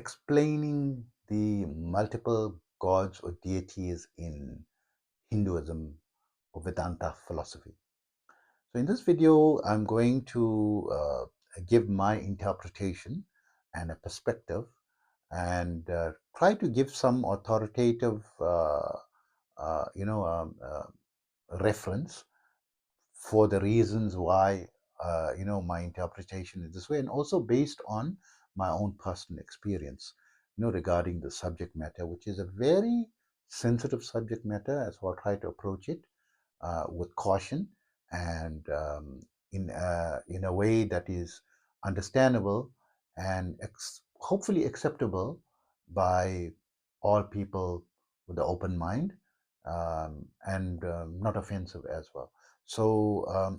explaining the multiple gods or deities in Hinduism or Vedanta philosophy. So in this video, I'm going to give my interpretation and a perspective and try to give some authoritative, reference for the reasons why, my interpretation is this way, and also based on my own personal experience, regarding the subject matter, which is a very sensitive subject matter, as I'll try to approach it with caution and in a way that is understandable and hopefully acceptable by all people with an open mind, and not offensive as well. So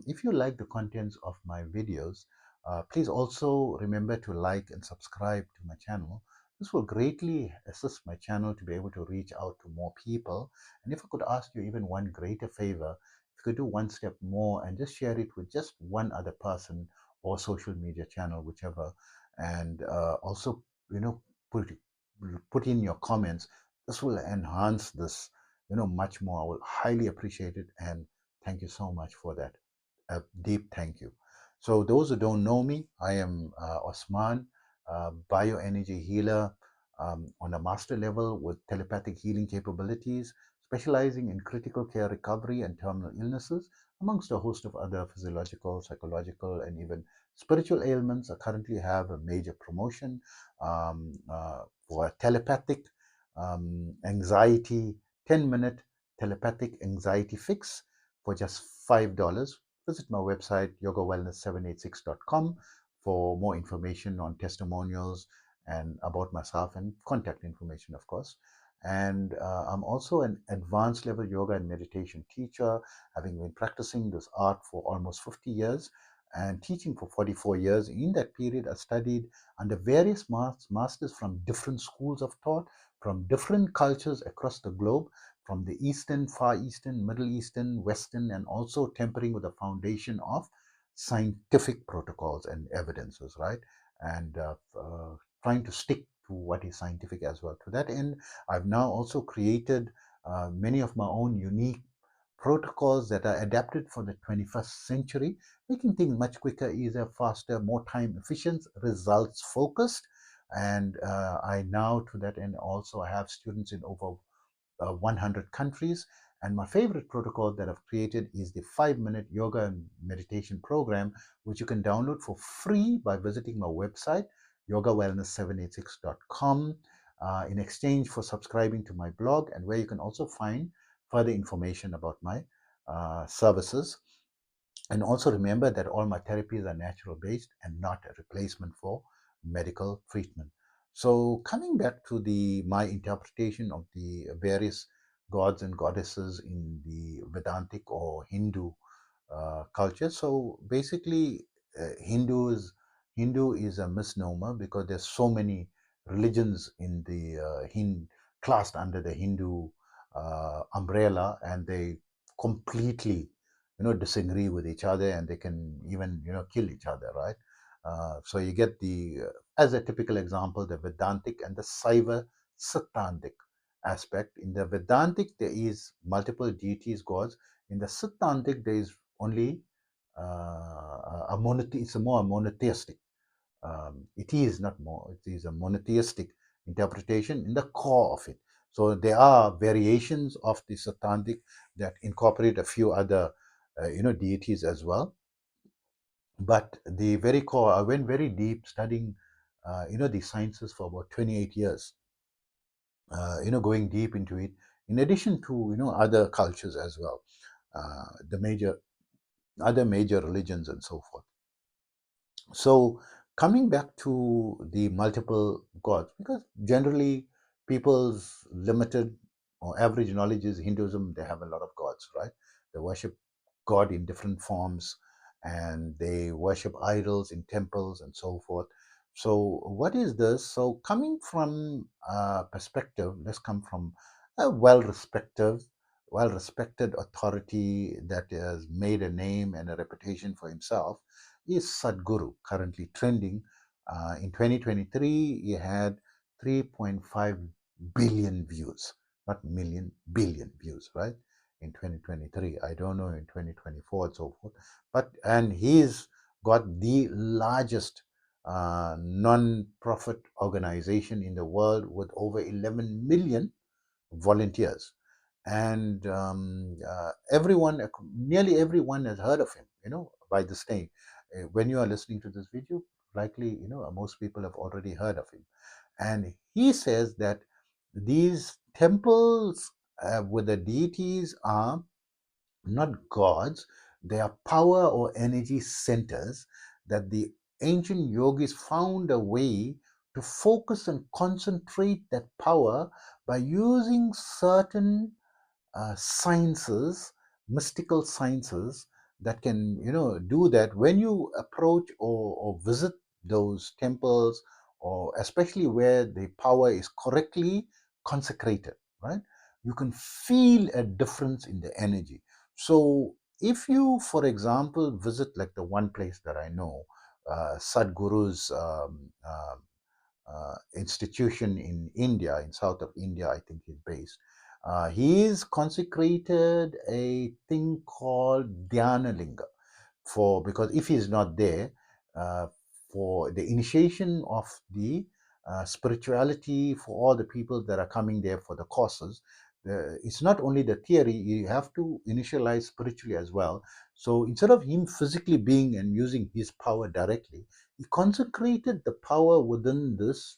if you like the contents of my videos, please also remember to like and subscribe to my channel. This will greatly assist my channel to be able to reach out to more people. And if I could ask you even one greater favor, if you could do one step more and just share it with just one other person or social media channel, whichever, and also, put put in your comments. This will enhance this, much more. I will highly appreciate it, and thank you so much for that. A deep thank you. So those who don't know me, I am Osman, bioenergy healer on a master level with telepathic healing capabilities, specializing in critical care recovery and terminal illnesses, amongst a host of other physiological, psychological, and even spiritual ailments. I currently have a major promotion for a telepathic anxiety, 10-minute telepathic anxiety fix for just $5. Visit my website, yogawellness786.com, for more information on testimonials and about myself and contact information, of course. And I'm also an advanced level yoga and meditation teacher, having been practicing this art for almost 50 years and teaching for 44 years. In that period, I studied under various masters from different schools of thought, from different cultures across the globe, from the Eastern, Far Eastern, Middle Eastern, Western, and also tempering with a foundation of scientific protocols and evidences, right? And trying to stick to what is scientific as well. To that end, I've now also created many of my own unique protocols that are adapted for the 21st century, making things much quicker, easier, faster, more time efficient, results focused. And I now, to that end, also have students in over 100 countries. And my favorite protocol that I've created is the 5-minute yoga and meditation program, which you can download for free by visiting my website, yogawellness786.com, in exchange for subscribing to my blog, and where you can also find further information about my services. And also remember that all my therapies are natural based and not a replacement for medical treatment. So coming back to my interpretation of the various gods and goddesses in the Vedantic or Hindu culture. So basically, Hindu is a misnomer because there's so many religions in the classed under the Hindu umbrella, and they completely disagree with each other, and they can even kill each other, right? So you get as a typical example, the Vedantic and the Saiva Siddhantic aspect. In the Vedantic, there is multiple deities, gods. In the Siddhantic, there is only a monotheistic. It's a more monotheistic. It is not more. It is a monotheistic interpretation in the core of it. So there are variations of the Siddhantic that incorporate a few other, deities as well. But the very core, I went very deep studying, the sciences for about 28 years. Going deep into it. In addition to other cultures as well, the other major religions and so forth. So coming back to the multiple gods, because generally people's limited or average knowledge is Hinduism, they have a lot of gods, right? They worship God in different forms, and they worship idols in temples and so forth. So what is this? So coming from a perspective, let's come from a well-respected authority that has made a name and a reputation for himself is Sadhguru, currently trending. In 2023, he had 3.5 billion views, not million, billion views, right? In 2023. I don't know in 2024 and so forth. And he's got the largest non-profit organization in the world with over 11 million volunteers. And nearly everyone has heard of him, by this name. When you are listening to this video, likely, most people have already heard of him. And he says that these temples with the deities are not gods, they are power or energy centers that the ancient yogis found a way to focus and concentrate that power by using certain sciences, mystical sciences that can, do that. When you approach or visit those temples, or especially where the power is correctly consecrated, right? You can feel a difference in the energy. So if you, for example, visit like the one place that I know, Sadhguru's institution in India, in south of India, I think he's based. He's consecrated a thing called Dhyana Linga because if he's not there, uh, for the initiation of the spirituality for all the people that are coming there for the courses, it's not only the theory, you have to initialize spiritually as well. So instead of him physically being and using his power directly, he consecrated the power within this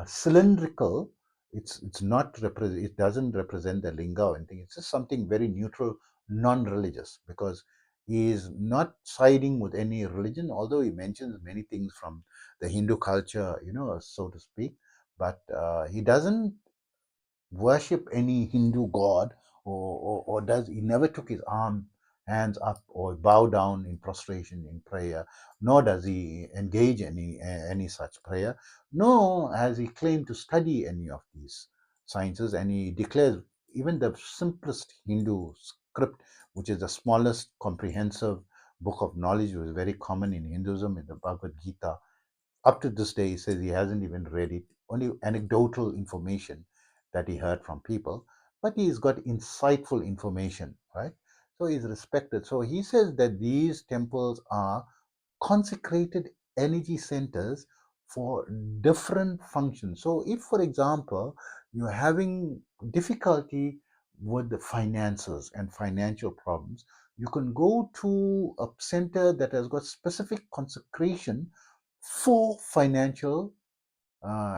cylindrical. It's not it doesn't represent the linga or anything. It's just something very neutral, non-religious, because he is not siding with any religion, although he mentions many things from the Hindu culture, so to speak. But he doesn't worship any Hindu god, or does he never took his hands up or bow down in prostration in prayer, nor does he engage any such prayer, nor has he claimed to study any of these sciences. And he declares even the simplest Hindu script, which is the smallest comprehensive book of knowledge, was very common in Hinduism, in the Bhagavad Gita. Up to this day, he says he hasn't even read it, only anecdotal information that he heard from people, but he's got insightful information, right? So he's respected. So he says that these temples are consecrated energy centers for different functions. So if, for example, you're having difficulty with the finances and financial problems, you can go to a center that has got specific consecration for financial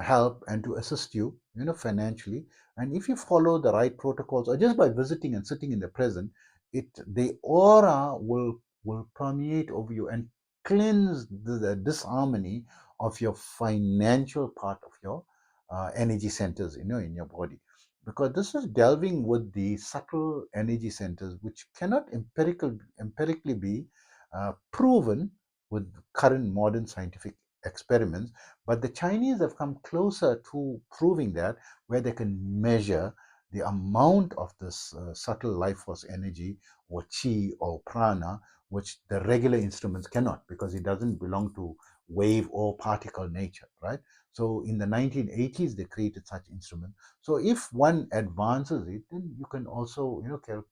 help and to assist you, financially. And if you follow the right protocols, or just by visiting and sitting in the present, the aura will permeate over you and cleanse the disharmony of your financial part of your energy centers, in your body. Because this is delving with the subtle energy centers, which cannot empirically be proven with current modern scientific experiments. But the Chinese have come closer to proving that, where they can measure the amount of this subtle life force energy, or chi or prana, which the regular instruments cannot, because it doesn't belong to wave or particle nature, right? So in the 1980s, they created such instruments. So if one advances it, then you can also,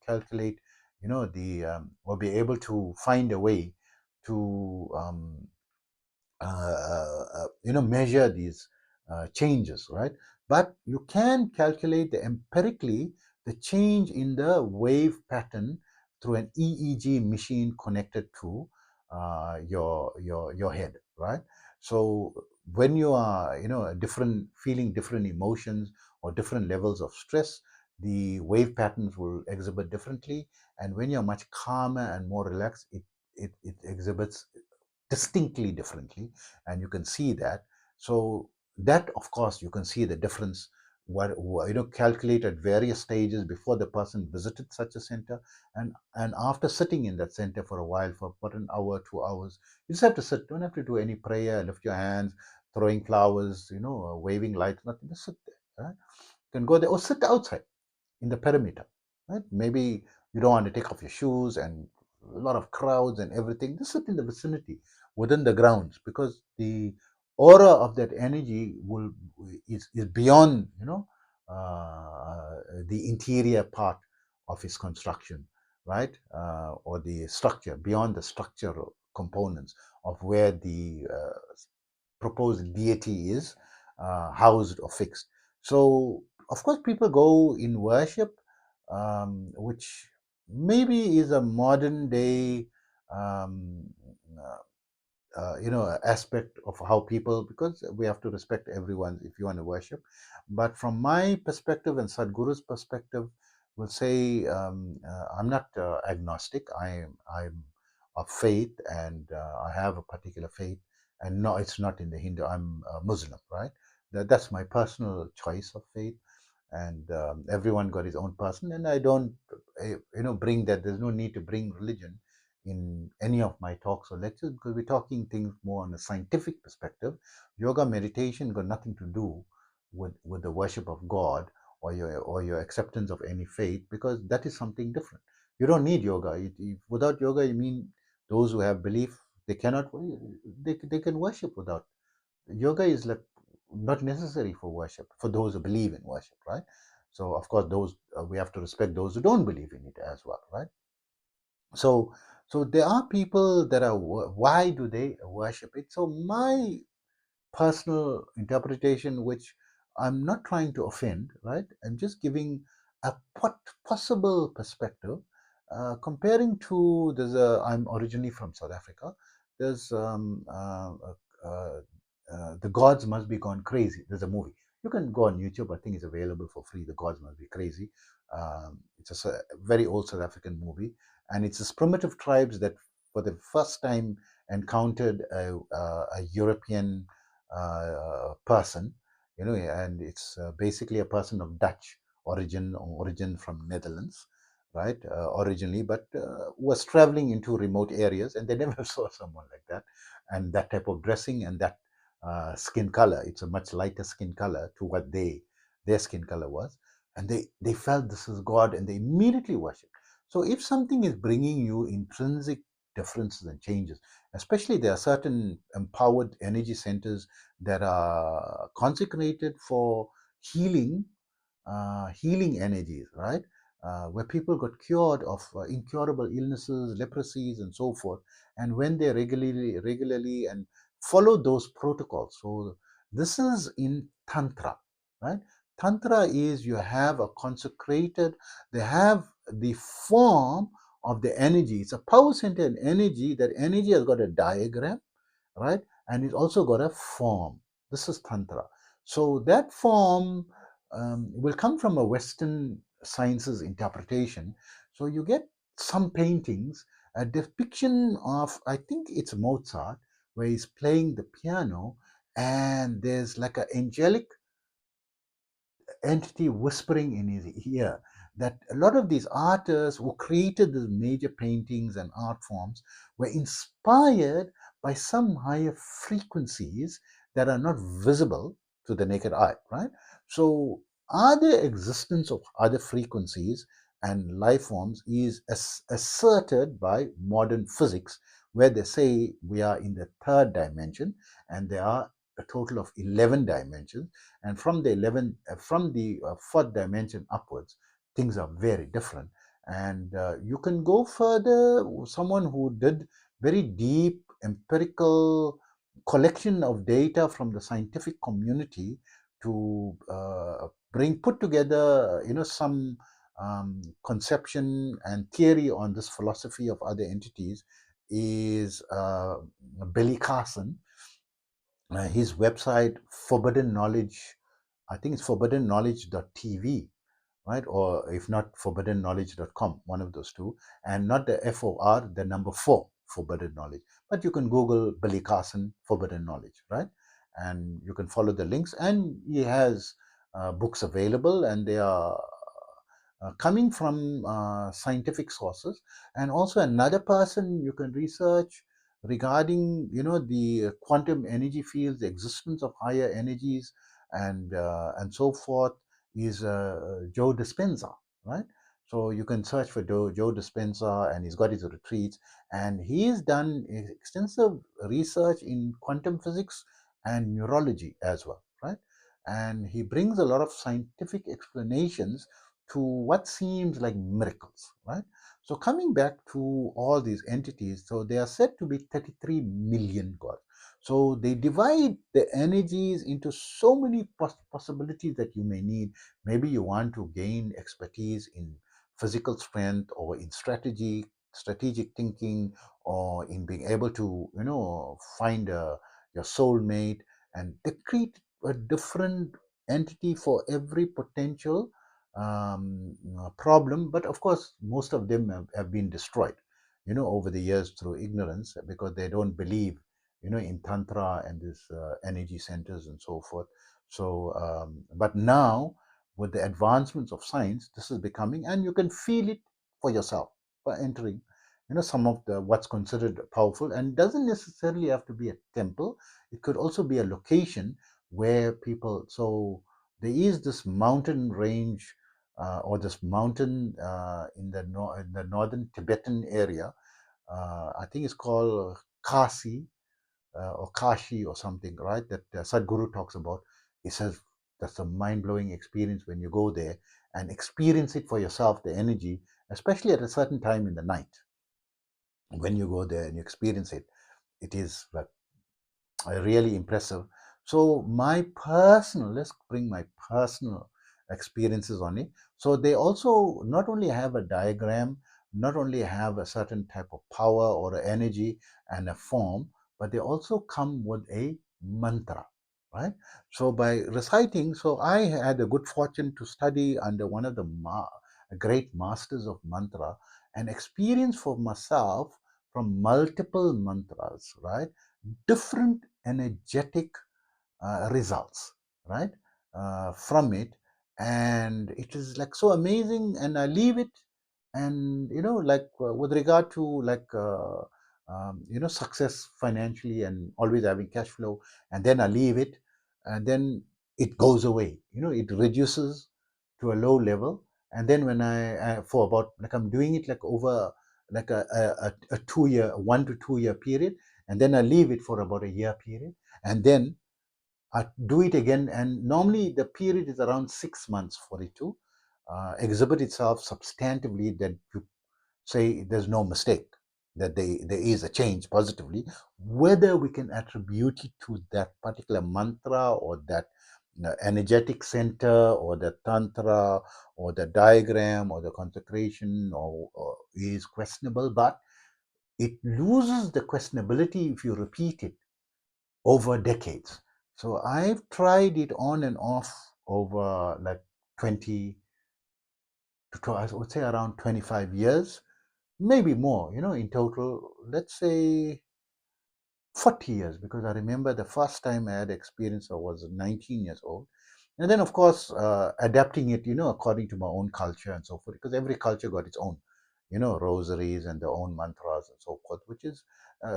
calculate, or be able to find a way to measure these changes, right? But you can calculate empirically the change in the wave pattern through an EEG machine connected to your head, right? So when you are, different, feeling different emotions or different levels of stress, the wave patterns will exhibit differently. And when you're much calmer and more relaxed, it exhibits distinctly differently, and you can see that. So that, of course, you can see the difference, calculate at various stages before the person visited such a center, and after sitting in that center for a while, for about an hour, 2 hours. You just have to sit, don't have to do any prayer, lift your hands, throwing flowers, waving lights, nothing. Just sit there, right? You can go there or sit outside in the perimeter, right? Maybe you don't want to take off your shoes and a lot of crowds and everything. Just sit in the vicinity within the grounds, because the aura of that energy is beyond, the interior part of his construction, right? Or the structure, beyond the structural components of where the proposed deity is housed or fixed. So, of course, people go in worship, which maybe is a modern day um, uh, aspect of how people, because we have to respect everyone if you want to worship. But from my perspective and Sadhguru's perspective, will say, I'm not agnostic. I'm of faith, and I have a particular faith, and no, it's not in the Hindu. I'm a Muslim, right? That's my personal choice of faith, and everyone got his own person, and I don't bring that. There's no need to bring religion in any of my talks or lectures, because we're talking things more on a scientific perspective. Yoga meditation got nothing to do with the worship of God, or your acceptance of any faith, because that is something different. You don't need yoga. Without yoga, you mean those who have belief, they cannot, they can worship without. Yoga is like not necessary for worship, for those who believe in worship, right? So of course those, we have to respect those who don't believe in it as well, right? So so there are people that are, why do they worship it? So my personal interpretation, which I'm not trying to offend, right? I'm just giving a possible perspective, comparing to, I'm originally from South Africa. There's The Gods Must Be Gone Crazy. There's a movie. You can go on YouTube. I think it's available for free. The Gods Must Be Crazy. It's a very old South African movie, and it's this primitive tribes that, for the first time, encountered a European person, and it's basically a person of Dutch origin from Netherlands, right? Originally, but was traveling into remote areas, and they never saw someone like that, and that type of dressing, and that skin color. It's a much lighter skin color to what their skin color was, and they felt this is God, and they immediately worshipped. So if something is bringing you intrinsic differences and changes, especially there are certain empowered energy centers that are consecrated for healing, healing energies, right? Where people got cured of incurable illnesses, leprosies, and so forth. And when they regularly and follow those protocols. So this is in Tantra, right? Tantra is, you have a consecrated, they have the form of the energy. It's a power center and energy. That energy has got a diagram, right? And it's also got a form. This is Tantra. So that form will come from a Western sciences interpretation. So you get some paintings, a depiction of, I think it's Mozart, where he's playing the piano, and there's like an angelic entity whispering in his ear. That a lot of these artists who created these major paintings and art forms were inspired by some higher frequencies that are not visible to the naked eye, right? So other existence of other frequencies and life forms is asserted by modern physics, where they say we are in the third dimension, and there are a total of 11 dimensions, and from the fourth dimension upwards, things are very different. And you can go further. Someone who did very deep empirical collection of data from the scientific community to put together, some conception and theory on this philosophy of other entities, is Billy Carson. His website, Forbidden Knowledge, I think it's forbiddenknowledge.tv, right? Or if not, forbiddenknowledge.com, one of those two. And not the FOR, the number 4, Forbidden Knowledge. But you can Google Billy Carson, Forbidden Knowledge, right? And you can follow the links. And he has books available, and they are coming from scientific sources. And also another person you can research regarding, the quantum energy fields, the existence of higher energies, and so forth, is Joe Dispenza, right? So you can search for Joe Dispenza, and he's got his retreats, and he's done extensive research in quantum physics and neurology as well, right? and he brings a lot of scientific explanations to what seems like miracles, right? So coming back to all these entities, so they are said to be 33 million gods. So they divide the energies into so many possibilities that you may need. Maybe you want to gain expertise in physical strength, or in strategic thinking, or in being able to, find your soulmate, and they create a different entity for every potential problem. But of course, most of them have been destroyed, over the years through ignorance, because they don't believe, in tantra and these energy centers and so forth. So, but now, with the advancements of science, this is becoming, and you can feel it for yourself by entering, some of the what's considered powerful, and doesn't necessarily have to be a temple. It could also be a location where people. So there is this mountain range, or this mountain in the northern Tibetan area. I think it's called Kasi, or Kashi or something, right? That Sadhguru talks about. He says that's a mind blowing experience when you go there and experience it for yourself, the energy, especially at a certain time in the night. When you go there and you experience it, it is like really impressive. So let's bring my personal experiences on it. So they also not only have a diagram, not only have a certain type of power or energy and a form, but they also come with a mantra, right? So by reciting, so I had a good fortune to study under one of the great masters of mantra, and experience for myself from multiple mantras, right? Different energetic results, right, from it. And it is like so amazing, and I leave it. And like with regard to like success financially and always having cash flow, and then I leave it, and then it goes away, it reduces to a low level. And then when for about, like, I'm doing it like over like a 2 year, 1 to 2 year period, and then I leave it for about a year period, and then I do it again. And normally the period is around 6 months for it to exhibit itself substantively, that you say there's no mistake, that there is a change positively. Whether we can attribute it to that particular mantra, or that energetic center, or the tantra, or the diagram, or the consecration, or is questionable, but it loses the questionability if you repeat it over decades. So I've tried it on and off over like 20 to, I would say, around 25 years, maybe more, in total, let's say 40 years, because I remember the first time I had experience, I was 19 years old. And then, of course, adapting it, according to my own culture and so forth, because every culture got its own, rosaries and their own mantras and so forth, which is,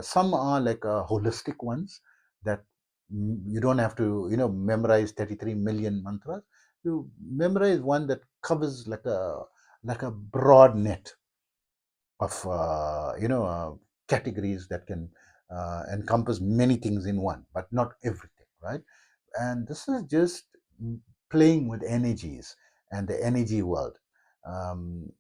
some are like holistic ones, that you don't have to, memorize 33 million mantras. You memorize one that covers like a broad net of categories that can encompass many things in one, but not everything, right? And this is just playing with energies and the energy world. Um,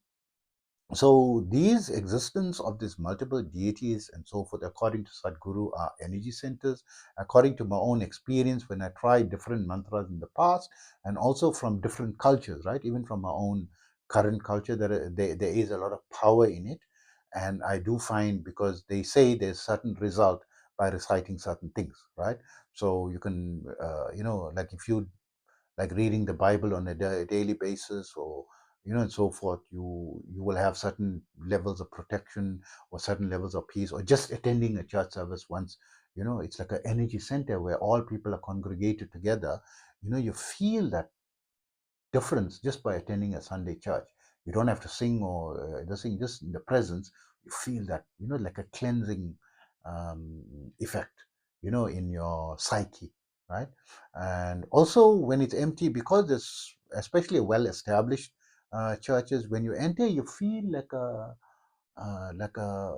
so these existence of these multiple deities and so forth, according to Sadhguru, are energy centers. According to my own experience, when I tried different mantras in the past, and also from different cultures, right, even from my own current culture, there is a lot of power in it. And I do find, because they say there's certain result by reciting certain things, right? So you can, like if you like reading the Bible on a daily basis, or and so forth, you will have certain levels of protection, or certain levels of peace, or just attending a church service once. It's like an energy center where all people are congregated together. You feel that difference just by attending a Sunday church. You don't have to sing or sing, just in the presence, you feel that, like a cleansing effect, in your psyche, right? And also when it's empty, because it's especially well established churches, when you enter, you feel like uh, like a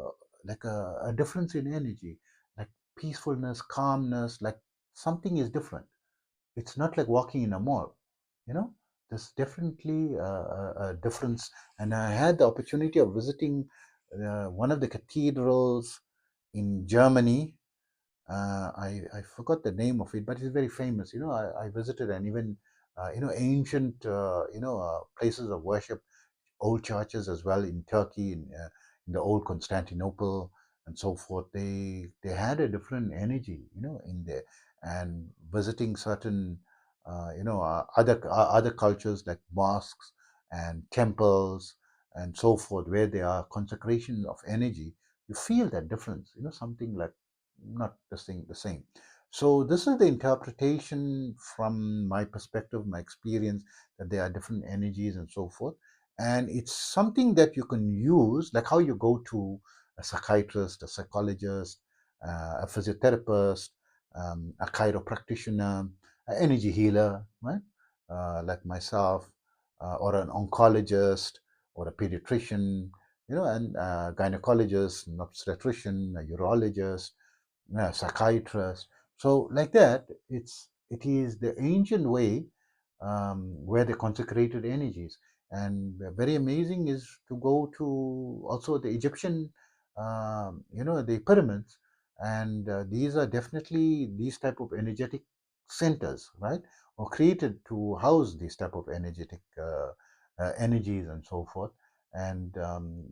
a difference in energy, like peacefulness, calmness, like something is different. It's not like walking in a mall, you know. There's definitely a difference. And I had the opportunity of visiting one of the cathedrals in Germany. I forgot the name of it, but it's very famous. You know, I visited, and even ancient places of worship, old churches as well in Turkey, in the old Constantinople and so forth. They had a different energy, in there. And visiting certain other cultures like mosques and temples and so forth, where there are consecration of energy, you feel that difference. Something like not the same. So this is the interpretation from my perspective, my experience, that there are different energies and so forth. And it's something that you can use, like how you go to a psychiatrist, a psychologist, a physiotherapist, a chiropractitioner, an energy healer, right? Like myself, or an oncologist, or a pediatrician, and a gynecologist, an obstetrician, a urologist, psychiatrist. So like that, it is the ancient way, where they consecrated energies. And very amazing is to go to also the Egyptian, the pyramids. And these are definitely these type of energetic centers, right? Or created to house these type of energetic energies and so forth. And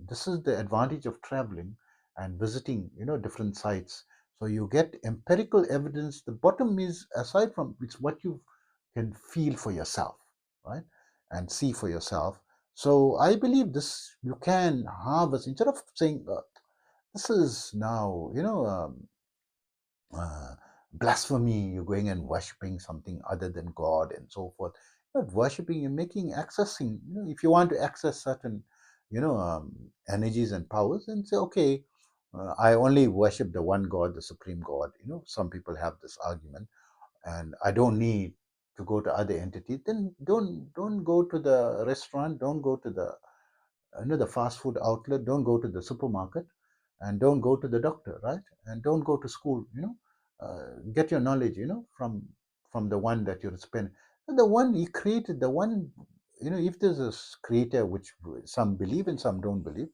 this is the advantage of traveling and visiting, different sites. So you get empirical evidence. The bottom is, aside from, it's what you can feel for yourself, right? And see for yourself. So I believe this you can harvest, instead of saying, this is now, uh, blasphemy, you're going and worshiping something other than God and so forth. You're not worshiping, you're making, accessing, if you want to access certain, energies and powers, and say, okay, I only worship the one God, the supreme God. Some people have this argument, and I don't need to go to other entities. Then don't go to the restaurant, don't go to the fast food outlet, don't go to the supermarket, and don't go to the doctor, right? And don't go to school. Get your knowledge, from the one that you're spending. And the one he created, the one, if there's a creator, which some believe and some don't believe,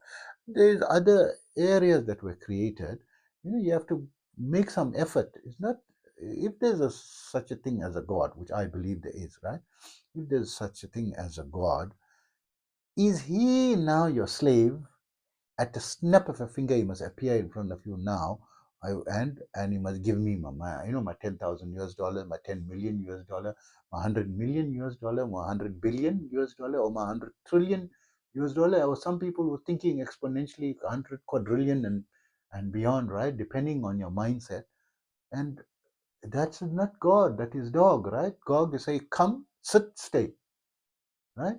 there's other areas that were created. You have to make some effort. It's not, if there's such a thing as a God, which I believe there is, right? If there's such a thing as a God, is he now your slave? At the snap of a finger, he must appear in front of you now. And he must give me my 10,000 US dollar, my 10 million US dollar, my 100 million US dollar, my 100 billion US dollar, or my 100 trillion US dollar. Or some people were thinking exponentially 100 quadrillion and beyond, right? Depending on your mindset. And that's not God, that is dog, right? God is say, come, sit, stay, right?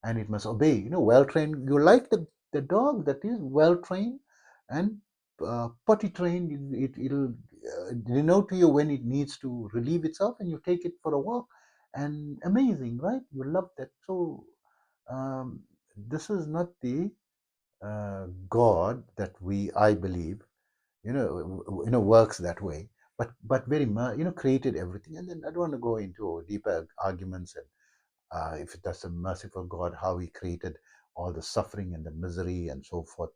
And it must obey. Well trained. You like the dog that is well trained and potty trained. It'll denote to you when it needs to relieve itself, and you take it for a walk. And amazing, right? You love that. So um, this is not the God that I believe, works that way. But very much, created everything. And then I don't want to go into deeper arguments, and if that's a merciful God, how he created all the suffering and the misery and so forth,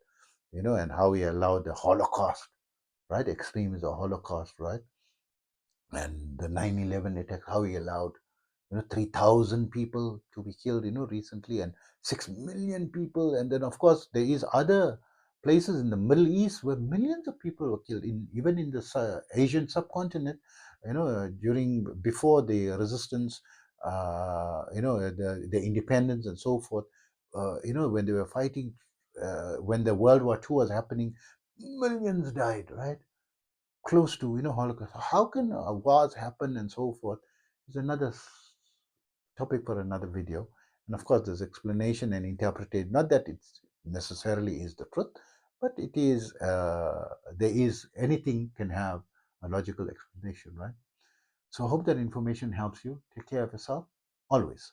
and how he allowed the Holocaust, right? Extreme is a Holocaust, right? And the 9/11 attack, how he allowed, 3,000 people to be killed, recently, and 6 million people. And then, of course, there is other places in the Middle East where millions of people were killed, even in the Asian subcontinent, before the resistance, the independence and so forth, when they were fighting, when the World War II was happening, millions died, right? Close to, Holocaust. How can wars happen and so forth? Is another topic for another video. And of course, there's explanation and interpretation. Not that it necessarily is the truth, but it is. There is, anything can have a logical explanation, right? So I hope that information helps you. Take care of yourself always.